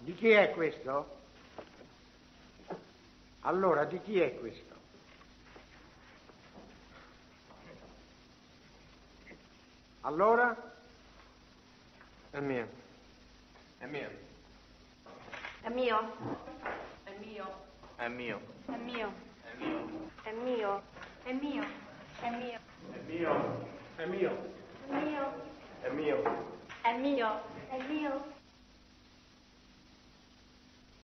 Di chi è questo? Allora, di chi è questo? Allora? È mio. È mio. È mio. È mio. È mio. È mio. È mio. È mio. È mio. È mio. È mio. È mio. È mio. È mio. È mio. È mio.